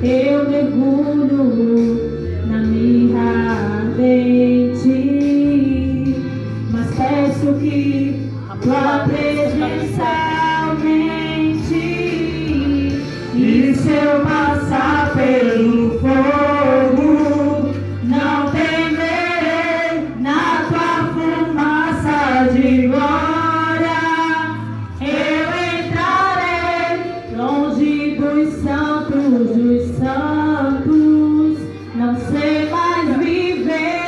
eu mergulho na mirra ardente, mas peço que a tua presença aumente, e se eu passar pelo fogo, não temerei, na tua fumaça de glória eu entrarei, longe dos santos, não sei mais viver.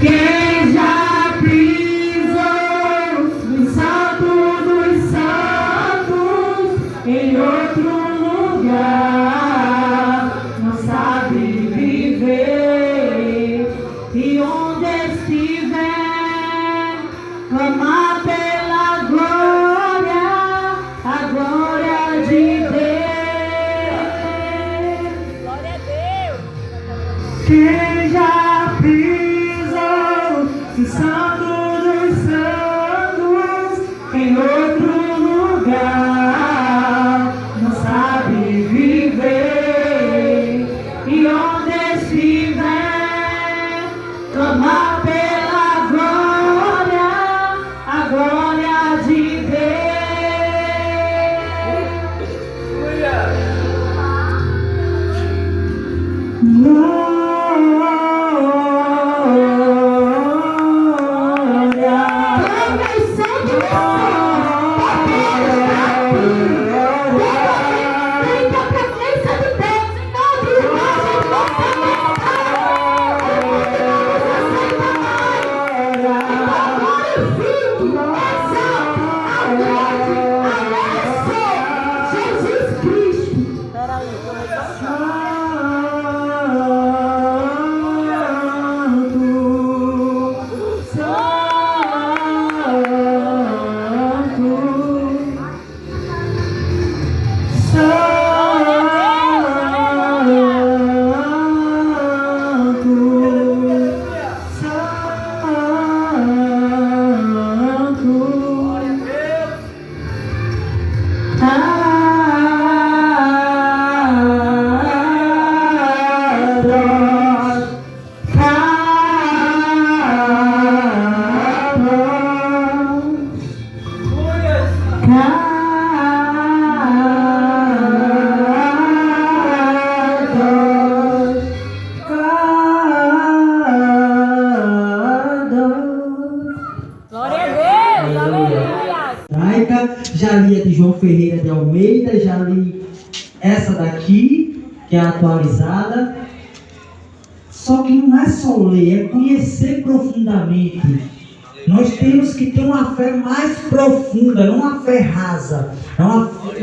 Quem já pisou no santo dos santos, em outro lugar, não sabe viver. E onde estiver, clamar pela glória, a glória de Deus. Glória a Deus. Quem já pisou no santo dos santos, em outro lugar, não sabe viver. E onde estiver, clamar pela glória, a glória de Já li a de João Ferreira de Almeida, já li essa daqui, que é atualizada. Só que não é só ler, é conhecer profundamente. Nós temos que ter uma fé mais profunda, não uma fé rasa. É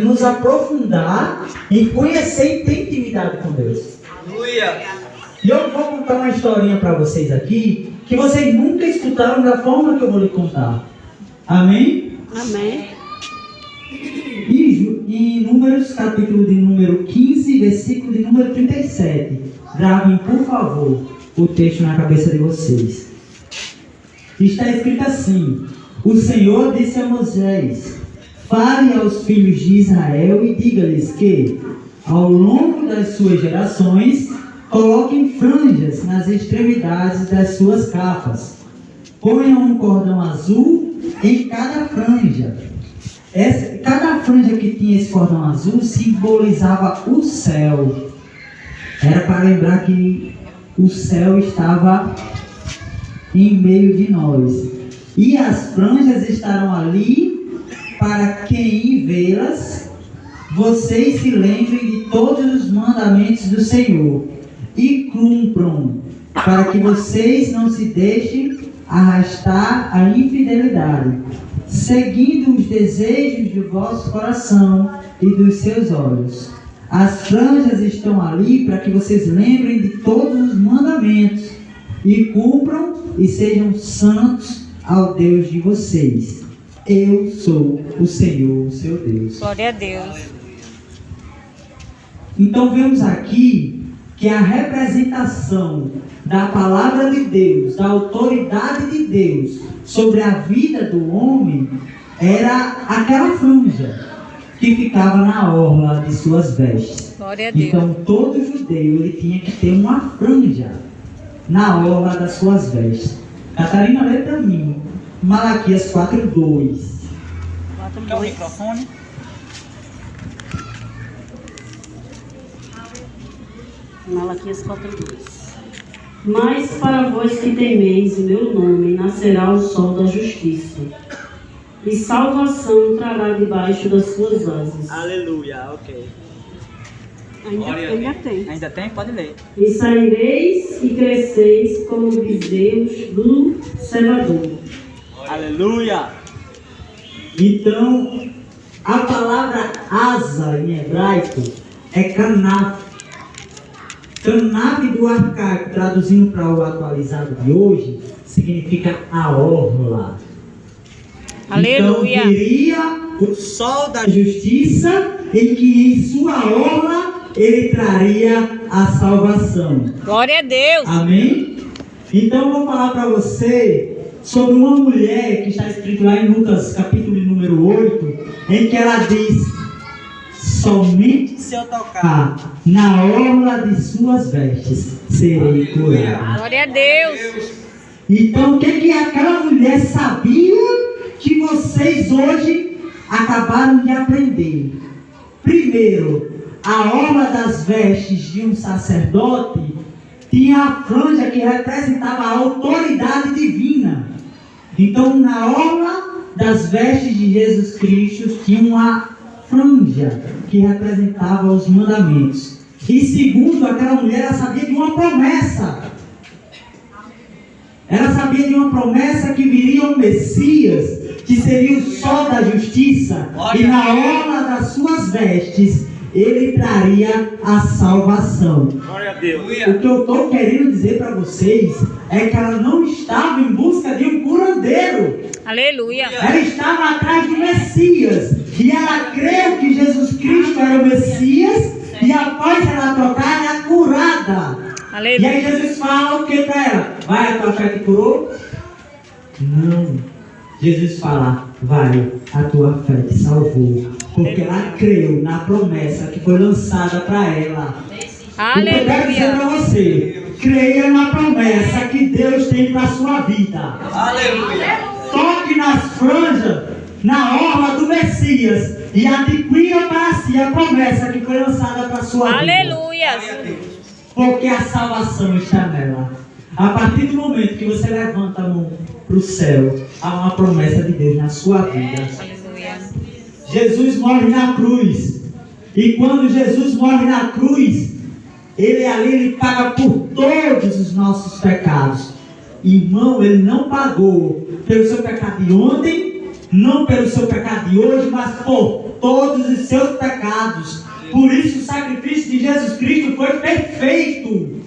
nos aprofundar e conhecer e ter intimidade com Deus. Aleluia! E eu vou contar uma historinha para vocês aqui, que vocês nunca escutaram da forma que eu vou lhe contar. Amém? Amém. E em Números, capítulo de número 15, versículo de número 37. Gravem, por favor, o texto na cabeça de vocês. Está escrito assim: o Senhor disse a Moisés: fale aos filhos de Israel e diga-lhes que, ao longo das suas gerações, coloquem franjas nas extremidades das suas capas. Ponham um cordão azul em cada franja. Cada franja que tinha esse cordão azul simbolizava o céu. Era para lembrar que o céu estava em meio de nós. E as franjas estarão ali para que, em vê-las, vocês se lembrem de todos os mandamentos do Senhor e cumpram, para que vocês não se deixem arrastar à infidelidade, seguindo os desejos do vosso coração e dos seus olhos. As franjas estão ali para que vocês lembrem de todos os mandamentos e cumpram e sejam santos ao Deus de vocês. Eu sou o Senhor, o seu Deus. Glória a Deus. Então vemos aqui que a representação da palavra de Deus, da autoridade de Deus sobre a vida do homem, era aquela franja que ficava na orla de suas vestes. Glória a Deus. Então todo judeu ele tinha que ter uma franja na orla das suas vestes. Catarina, lê para mim Malaquias 4:2. Quer o microfone? Malaquias 4:2. Mas para vós que temeis o meu nome, nascerá o sol da justiça, e salvação entrará debaixo das suas asas. Aleluia, ok. Ainda tem. Ainda tem? Pode ler. E saireis e cresceis como bezerros do cevador. Aleluia. Então, a palavra asa em hebraico é canaf. Canaf do arcaico, traduzindo para o atualizado de hoje, significa a orla. Aleluia. Então viria o sol da justiça, em que em sua orla ele traria a salvação. Glória a Deus. Amém? Então eu vou falar para você sobre uma mulher que está escrito lá em Lucas capítulo número 8, em que ela diz: somente se eu tocar na orla de suas vestes, serei curada. Glória a Deus. Então o que aquela mulher sabia que vocês hoje acabaram de aprender? Primeiro, a orla das vestes de um sacerdote tinha a franja que representava a autoridade divina. Então, na orla das vestes de Jesus Cristo tinha uma franja que representava os mandamentos. E segundo, aquela mulher ela sabia de uma promessa. Ela sabia de uma promessa que viria um Messias, que seria o sol da justiça, e na orla das suas vestes ele traria a salvação. Glória a Deus. O que eu estou querendo dizer para vocês é que ela não estava em busca de um curandeiro. Aleluia. Ela estava atrás do Messias. E ela creu que Jesus Cristo era o Messias. E após ela tocar, ela é curada. E Aleluia. aí Jesus fala o que para ela? Vai, a tua fé te curou? Não. Jesus fala, vai, a tua fé te salvou. Porque ela creu na promessa que foi lançada para ela. O que eu quero dizer para Aleluia. você, creia na promessa que Deus tem para a sua vida. Aleluia. Toque nas franjas, na orla do Messias, e adquira para si a promessa que foi lançada para a sua vida. Aleluia. Porque a salvação está nela. A partir do momento que você levanta a mão para o céu, há uma promessa de Deus na sua vida. Aleluia. Jesus morre na cruz. E quando Jesus morre na cruz, ele paga por todos os nossos pecados. Irmão, ele não pagou pelo seu pecado de ontem, não pelo seu pecado de hoje, mas por todos os seus pecados. Por isso o sacrifício de Jesus Cristo foi perfeito.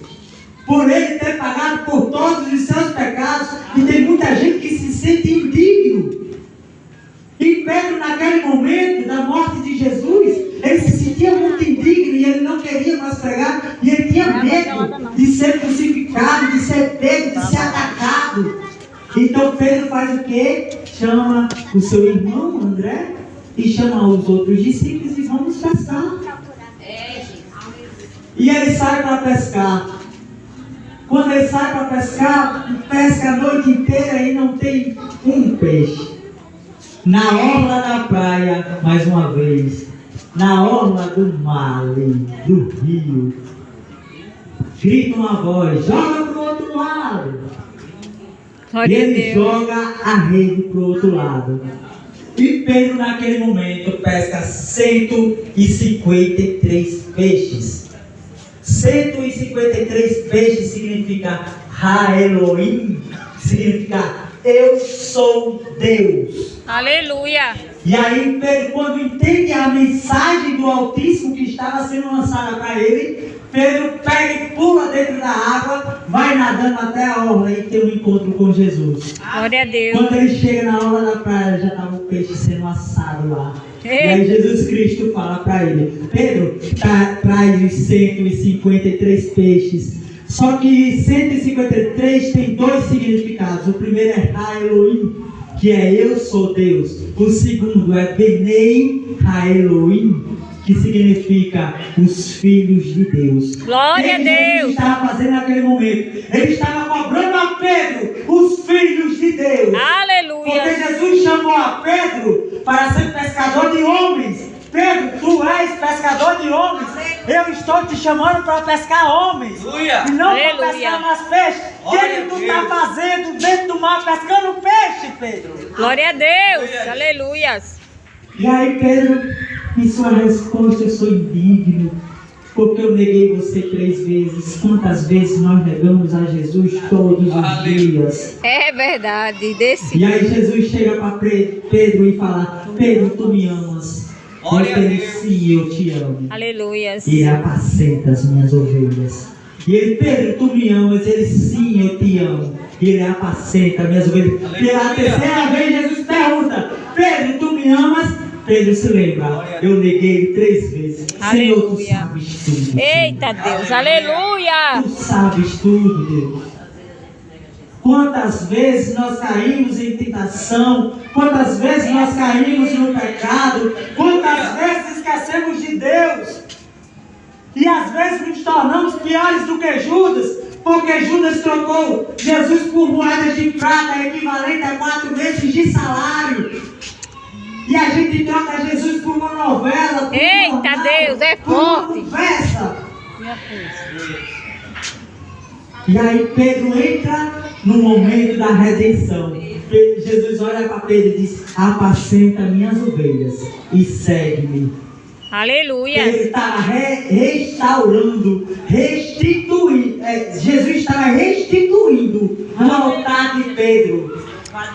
Por ele ter pagado por todos os seus pecados. E tem muita gente que se sente indigno. E Pedro, naquele momento da morte de Jesus, ele se sentia muito indigno e ele não queria mais pregar. E ele tinha medo de ser crucificado, de ser pego, de ser atacado. Então Pedro faz o quê? Chama o seu irmão André e chama os outros discípulos e vamos pescar. E ele sai para pescar. Quando ele sai para pescar, pesca a noite inteira e não tem um peixe. Na orla da praia, mais uma vez, na orla do mar, do rio, grita uma voz: joga para o outro lado. E Glória a ele Deus. joga a rede para o outro lado. E Pedro, naquele momento, pesca 153 peixes. 153 peixes significa Ha Elohim, significa eu sou Deus. Aleluia. E aí Pedro, quando entende a mensagem do Altíssimo que estava sendo lançada para ele, Pedro pega e pula dentro da água, vai nadando até a orla e tem um encontro com Jesus. Glória a Deus. Quando ele chega na orla da praia, já estava o peixe sendo assado lá. E Ei. aí Jesus Cristo fala para ele: Pedro, traz os 153 peixes. Só que 153 tem dois significados. O primeiro é Ha Elohim, que é eu sou Deus. O segundo é Benei Haelohim, que significa os filhos de Deus. Glória a O que Deus. Jesus estava fazendo naquele momento? Ele estava cobrando a Pedro os filhos de Deus. Porque Aleluia. Jesus chamou a Pedro para ser pescador de homens. Pedro, tu és pescador de homens. Eu estou te chamando para pescar homens. Aleluia. E não para Aleluia. pescar mais peixe. O que Glória que a tu Deus. está fazendo dentro do mar pescando peixe, Pedro? Glória a Deus. Aleluia. E aí Pedro, em sua resposta, eu sou indigno, porque eu neguei você 3 vezes. Quantas vezes nós negamos a Jesus todos os Aleluia. dias? É verdade. Desse. E aí Jesus chega para Pedro e fala: Pedro, tu me amas. Glória a Pedro, Deus. sim, eu te amo. Aleluia. E ele apacenta as minhas ovelhas. E ele: Pedro, tu me amas. Ele: sim, eu te amo. E ele apacenta as minhas ovelhas. Pela Aleluia. 3ª vez Jesus pergunta: Pedro, tu me amas? Pedro se lembra: eu neguei ele 3 vezes. Senhor, tu Aleluia. sabes tudo. Senhor. Eita Deus. Aleluia. Tu sabes tudo, Deus. Quantas vezes nós caímos em tentação, quantas vezes nós caímos no pecado, quantas vezes esquecemos de Deus. E às vezes nos tornamos piores do que Judas, porque Judas trocou Jesus por moedas de prata, equivalente a 4 meses de salário. E a gente troca Jesus por uma novela, por um Eita, jornal, Deus, é por uma forte. conversa. E aí Pedro entra no momento da redenção. Jesus olha para Pedro e diz: apacenta minhas ovelhas e segue-me. Ele Aleluia. estava restaurando, restituindo. Jesus estava restituindo o altar de Pedro.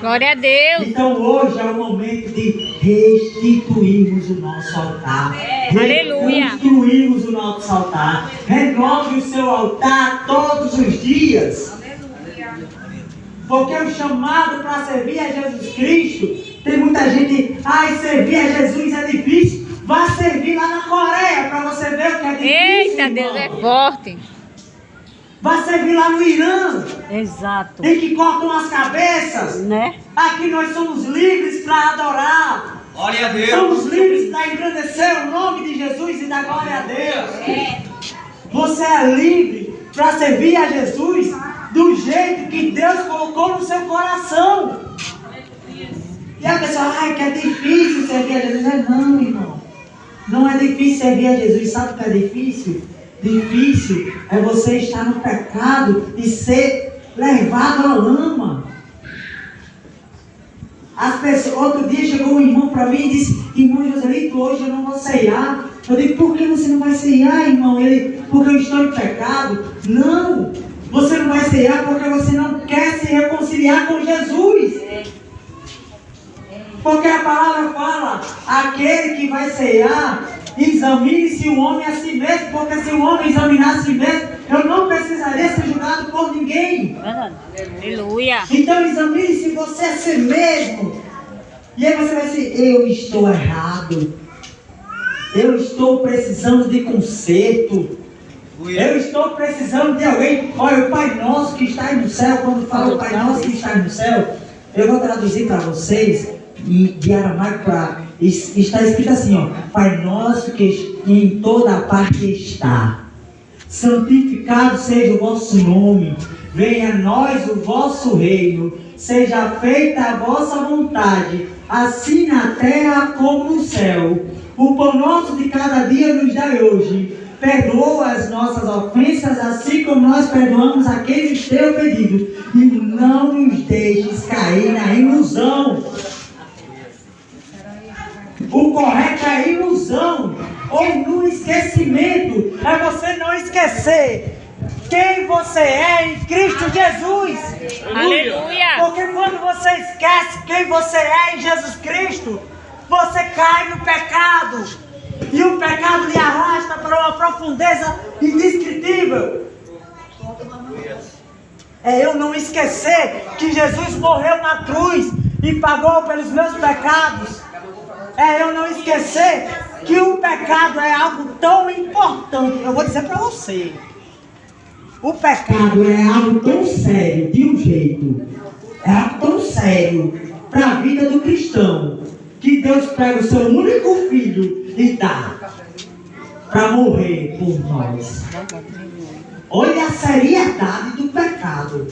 Glória a Deus. Então hoje é o momento de restituirmos o nosso altar. Aleluia. Reconstruirmos o nosso altar. Renove o seu altar todos os dias. Porque o chamado para servir a Jesus Cristo, tem muita gente: ai, servir a Jesus é difícil. Vá servir lá na Coreia para você ver o que é difícil. Eita Deus, é irmão. forte. Vá servir lá no Irã, Exato. em que cortam as cabeças. Né? Aqui nós somos livres para adorar. Glória a Deus. Somos livres para engrandecer o nome de Jesus e dar glória a Deus. Você é livre para servir a Jesus do jeito que Deus colocou no seu coração. E a pessoa: ai, que é difícil servir a Jesus. Não, irmão. Não é difícil servir a Jesus. Sabe o que é difícil? Difícil é você estar no pecado e ser levado à lama. As pessoas, outro dia chegou um irmão para mim e disse: irmão Joselito, hoje eu não vou ceiar. Eu digo: por que você não vai ceiar, irmão? Ele: porque eu estou em pecado. Não, você não vai ceiar porque você não quer se reconciliar com Jesus. Porque a palavra fala: aquele que vai ceiar, examine-se o homem a si mesmo. Porque se o homem examinar a si mesmo, eu não precisaria ser julgado por ninguém. Verdade. Aleluia. Então examine-se você a si mesmo. E aí você vai dizer: eu estou errado. Eu estou precisando de conserto. Eu estou precisando de alguém. Olha, o Pai Nosso que está aí no céu, quando fala o Pai Nosso que está aí no céu, eu vou traduzir para vocês de aramaico para... Está escrito assim, ó: Pai Nosso que em toda parte está. Santificado seja o vosso nome. Venha a nós o vosso reino. Seja feita a vossa vontade, assim na terra como no céu. O pão nosso de cada dia nos dai hoje. Perdoa as nossas ofensas, assim como nós perdoamos a quem nos tem ofendido. E não nos deixes cair na ilusão. O correto é ilusão ou no esquecimento. É você não esquecer quem você é em Cristo Jesus. Aleluia. Porque quando você esquece quem você é em Jesus Cristo, você cai no pecado. E o pecado lhe arrasta para uma profundeza indescritível. É eu não esquecer que Jesus morreu na cruz e pagou pelos meus pecados. É eu não esquecer que o pecado é algo tão importante. Eu vou dizer para você: o pecado é algo tão sério, de um jeito. É algo tão sério para a vida do cristão, que Deus pega o seu único filho e dá para morrer por nós. Olha a seriedade do pecado.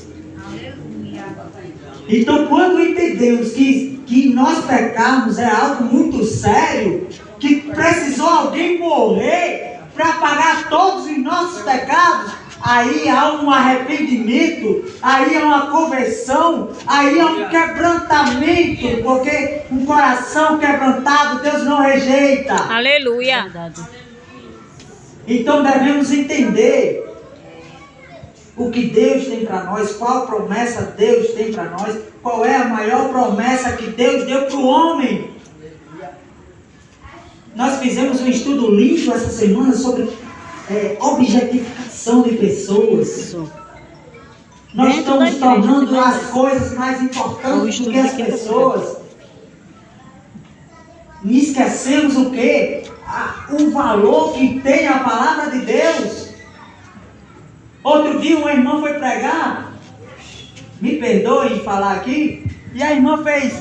Então, quando entendemos que nós pecarmos é algo muito sério, que precisou alguém morrer para pagar todos os nossos pecados, aí há um arrependimento, aí há uma conversão, aí há um quebrantamento, porque um coração quebrantado Deus não rejeita. Aleluia. Verdade. Então devemos entender o que Deus tem para nós, qual promessa Deus tem para nós, qual é a maior promessa que Deus deu para o homem. Nós fizemos um estudo lindo essa semana sobre objetificação de pessoas. Isso. Nós Dentro da estamos igreja, tornando né? as coisas mais importantes do que as estudo de pessoas. E esquecemos o quê? O valor que tem a palavra de Deus. Outro dia uma irmã foi pregar, me perdoe em falar aqui, e a irmã fez: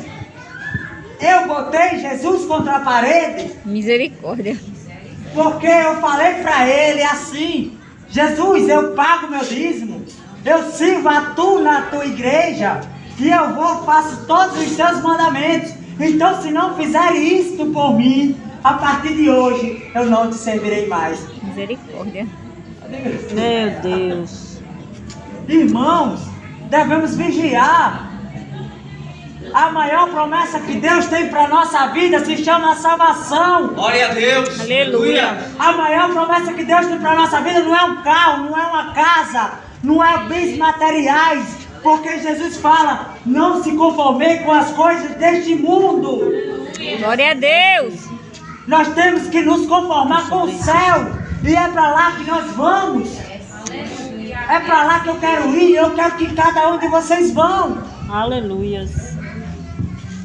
eu botei Jesus contra a parede, Misericórdia. porque eu falei para ele assim: Jesus, eu pago meu dízimo, eu sirvo a tu na tua igreja, e eu faço todos os teus mandamentos. Então, se não fizer isto por mim, a partir de hoje eu não te servirei mais. Misericórdia. Meu Deus. Irmãos, devemos vigiar. A maior promessa que Deus tem para a nossa vida se chama salvação. Glória a Deus. Aleluia. A maior promessa que Deus tem para a nossa vida não é um carro, não é uma casa, não é bens materiais. Porque Jesus fala: não se conformem com as coisas deste mundo. Glória a Deus. Nós temos que nos conformar com o céu. E é para lá que nós vamos. É para lá que eu quero ir. Eu quero que cada um de vocês vão. Aleluias.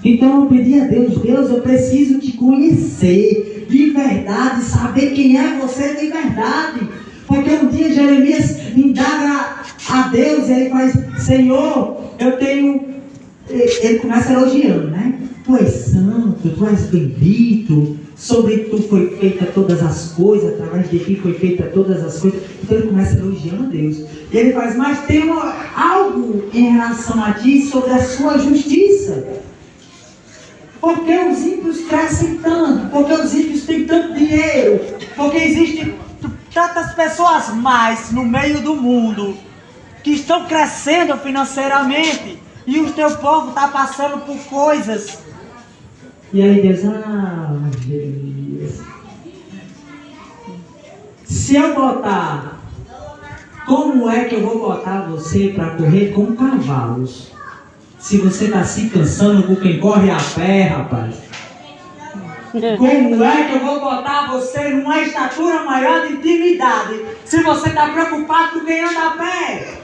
Então eu pedi a Deus: Deus, eu preciso te conhecer de verdade, saber quem é você de verdade. Porque um dia Jeremias indaga a Deus e ele faz: Senhor, eu tenho... Ele começa elogiando, né? Tu és santo, tu és bendito, sobre tu foi feita todas as coisas, através de ti foi feita todas as coisas. Então ele começa elogiando a Deus. E ele faz: mas tem algo em relação a ti sobre a sua justiça. Porque os ímpios crescem tanto? Porque os ímpios têm tanto dinheiro? Porque existem tantas pessoas mais no meio do mundo que estão crescendo financeiramente e o teu povo está passando por coisas. E aí Deus: Jeremias, se eu botar, como é que eu vou botar você para correr com cavalos? Se você está se cansando com quem corre a pé, rapaz. Como é que eu vou botar você numa estatura maior de intimidade se você está preocupado com quem anda a pé?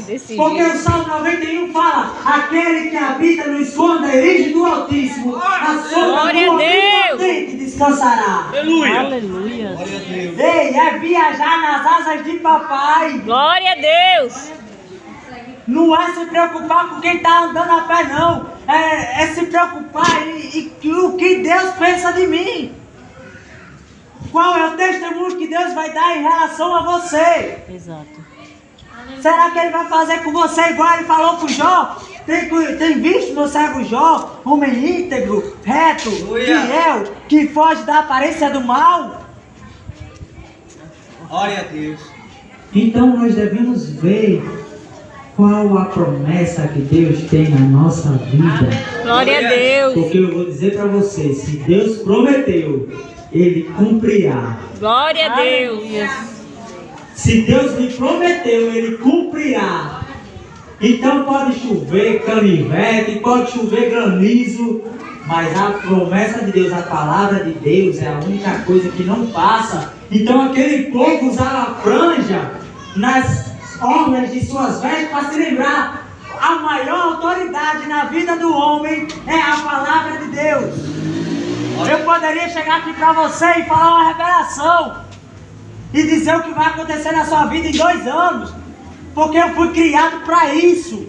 Desse Porque jeito. o Salmo 91 fala: aquele que habita no esconderijo do Altíssimo, a sombra Glória do a Deus. Onipotente descansará. Aleluia. Aleluias. Glória a Deus. Ei, é viajar nas asas de papai. Glória a Deus. Não é se preocupar com quem está andando a pé, não. É se preocupar e o que Deus pensa de mim. Qual é o testemunho que Deus vai dar em relação a você? Exato. Será que Ele vai fazer com você igual Ele falou com Jó? Tem visto meu servo Jó, homem íntegro, reto, fiel, que foge da aparência do mal? Glória a Deus. Então nós devemos ver qual a promessa que Deus tem na nossa vida. Glória a Deus. Porque eu vou dizer para você: se Deus prometeu, Ele cumprirá. Glória a Deus. Se Deus me prometeu, Ele cumprirá. Então pode chover canivete, pode chover granizo, mas a promessa de Deus, a palavra de Deus é a única coisa que não passa. Então aquele povo usava a franja nas orlas de suas vestes para se lembrar: a maior autoridade na vida do homem é a palavra de Deus. Eu poderia chegar aqui para você e falar uma revelação e dizer o que vai acontecer na sua vida em 2 anos, porque eu fui criado para isso.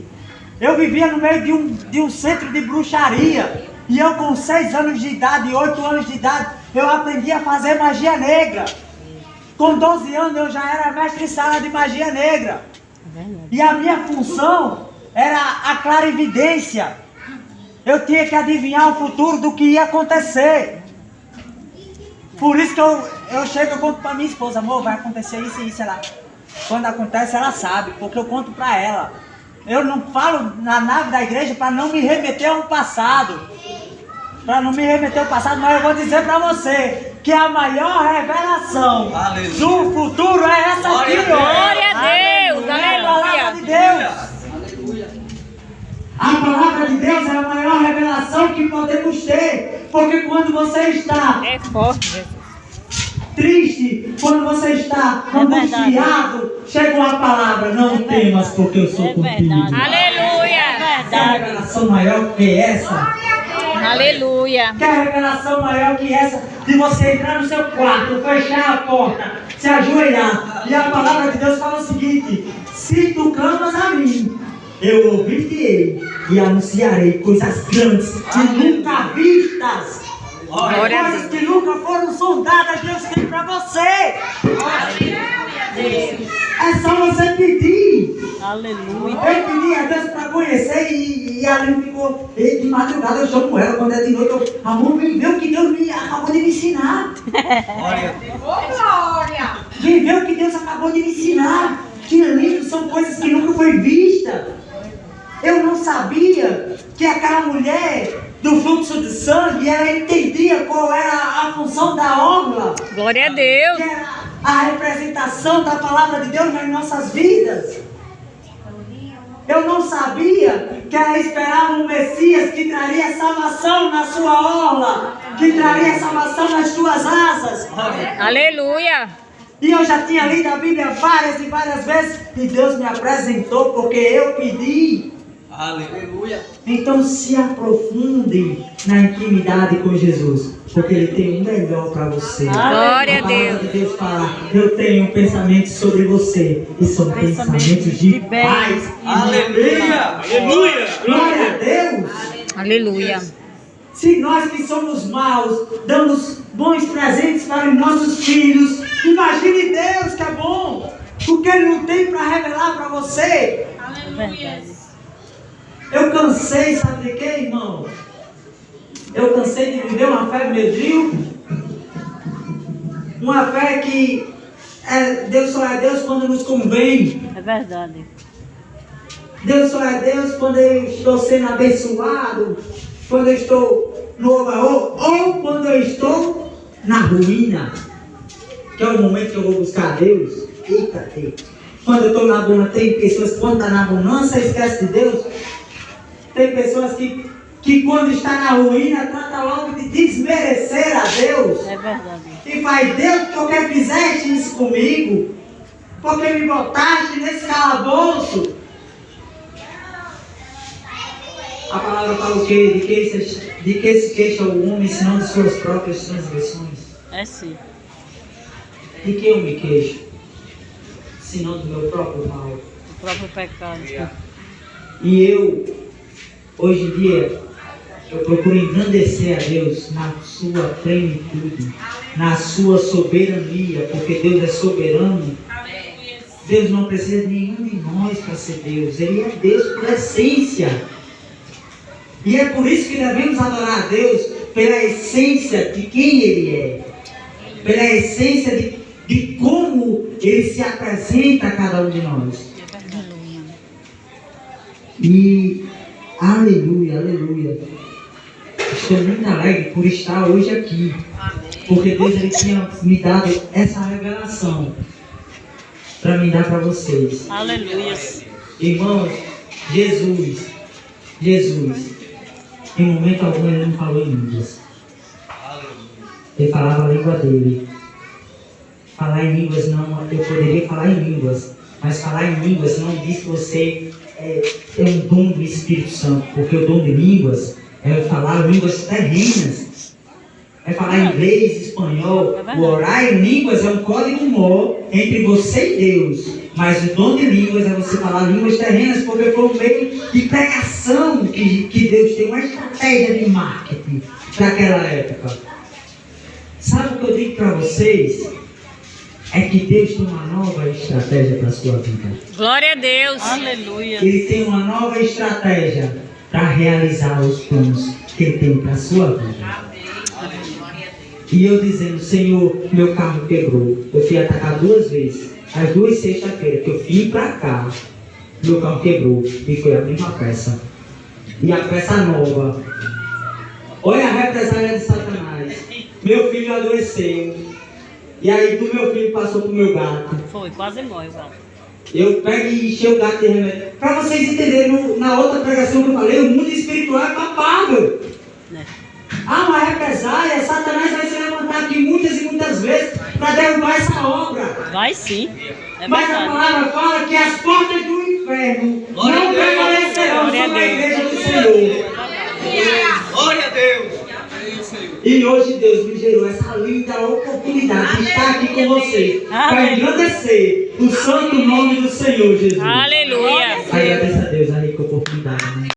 Eu vivia no meio de um centro de bruxaria. E eu com 6 anos de idade, 8 anos de idade, eu aprendi a fazer magia negra. Com 12 anos eu já era mestre em sala de magia negra. E a minha função era a clarividência. Eu tinha que adivinhar o futuro do que ia acontecer. Por isso que eu chego e conto pra minha esposa, amor, vai acontecer isso e isso. Quando acontece, ela sabe, porque eu conto pra ela. Eu não falo na nave da igreja para não me remeter ao passado. Para não me remeter ao passado, mas eu vou dizer para você que a maior revelação do futuro é essa aqui. Glória a Deus, É a palavra de aleluia. Deus. A palavra de Deus é a maior revelação que podemos ter. Porque quando você está É forte, Jesus. triste, quando você está angustiado, chega uma palavra, não temas porque eu sou contigo. Aleluia. Quer revelação maior que essa? Aleluia. Quer revelação maior que essa? De você entrar no seu quarto, fechar a porta, se ajoelhar. E a palavra de Deus fala o seguinte: se tu clamas a mim, eu ouvirei e anunciarei coisas grandes que nunca vistas. Glória a Coisas que nunca foram sondadas, Deus tem pra você. É só você pedir. Aleluia. Eu pedi a Deus para conhecer e ali ficou. E de madrugada eu chamo ela, quando é de noite eu, amor, vem ver o que Deus acabou de me ensinar. Vem ver o que Deus acabou de me ensinar. Que lindo, são coisas que nunca foi vista. Eu não sabia que aquela mulher do fluxo de sangue, ela entendia qual era a função da orla. Glória a Deus. Que era a representação da palavra de Deus nas nossas vidas. Eu não sabia que ela esperava um Messias que traria salvação na sua orla, que traria salvação nas suas asas. Aleluia. E eu já tinha lido a Bíblia várias e várias vezes e Deus me apresentou porque eu pedi. Aleluia. Então se aprofunde na intimidade com Jesus, porque Ele tem o melhor para você. Glória a Deus. De Deus fala, eu tenho pensamentos sobre você e são pensamentos de paz. Aleluia. Aleluia. Glória a Deus. Aleluia. Se nós que somos maus damos bons presentes para os nossos filhos, imagine Deus que é bom, o que Ele não tem para revelar para você. Verdade. Eu cansei, sabe de quê, irmão? Eu cansei de viver uma fé medril. Uma fé que Deus só é Deus quando nos convém. É verdade. Deus só é Deus quando eu estou sendo abençoado, quando eu estou no oba-oba, ou quando eu estou na ruína, que é o momento que eu vou buscar Deus. Eita Deus. Quando eu estou na bonança, tem pessoas que quando está na bonança esquece de Deus. Tem pessoas que quando está na ruína trata logo de desmerecer a Deus. É verdade. E faz, Deus, porque fizeste isso comigo? Porque me botaste nesse calabouço? A palavra fala o quê? De que se queixa o homem, senão de suas próprias transgressões? É sim. De que eu me queixo? Senão do meu próprio mal. O próprio pecado. E eu, hoje em dia, eu procuro engrandecer a Deus na sua plenitude, na sua soberania, porque Deus é soberano. Deus não precisa de nenhum de nós para ser Deus. Ele é Deus por essência. E é por isso que devemos adorar a Deus pela essência de quem Ele é. Pela essência de como Ele se apresenta a cada um de nós. E aleluia, aleluia. Estou muito alegre por estar hoje aqui. Porque Deus Ele tinha me dado essa revelação para me dar para vocês. Aleluia. Irmãos, Jesus, em momento algum Ele não falou em línguas. Ele falava a língua dele. Falar em línguas não, eu poderia falar em línguas, mas falar em línguas não diz que você é um dom do Espírito Santo, porque o dom de línguas é falar línguas terrenas, é falar inglês, espanhol. O orar em línguas é um código maior entre você e Deus. Mas o dom de línguas é você falar línguas terrenas, porque foi um meio de pregação que Deus tem uma estratégia de marketing para aquela época. Sabe o que eu digo para vocês? É que Deus tem uma nova estratégia para a sua vida. Glória a Deus. Aleluia. Ele tem uma nova estratégia para realizar os planos que Ele tem para a sua vida. E eu dizendo, Senhor, meu carro quebrou. Eu fui atacar 2 vezes. As 2 sexta-feiras que eu vim para cá, meu carro quebrou. E foi a mesma peça. E a peça nova. Olha a represália de Satanás. Meu filho adoeceu. E aí do meu filho passou pro meu gato. Foi, quase morre o gato. Eu pego e enchei o gato de remédio. Para vocês entenderem, na outra pregação que eu falei, o mundo espiritual é papável. Há uma represália, Satanás vai se levantar aqui muitas e muitas vezes para derrubar essa obra. Vai sim. É Mas a verdade. palavra fala que as portas do inferno Glória a não Deus. prevalecerão Glória a sobre a Deus. igreja do Senhor. Glória a Deus. E hoje Deus me gerou essa linda oportunidade de estar aqui com vocês para Amém. engrandecer o santo nome do Senhor Jesus. Aleluia. Agradeço a Deus a rica oportunidade. Né?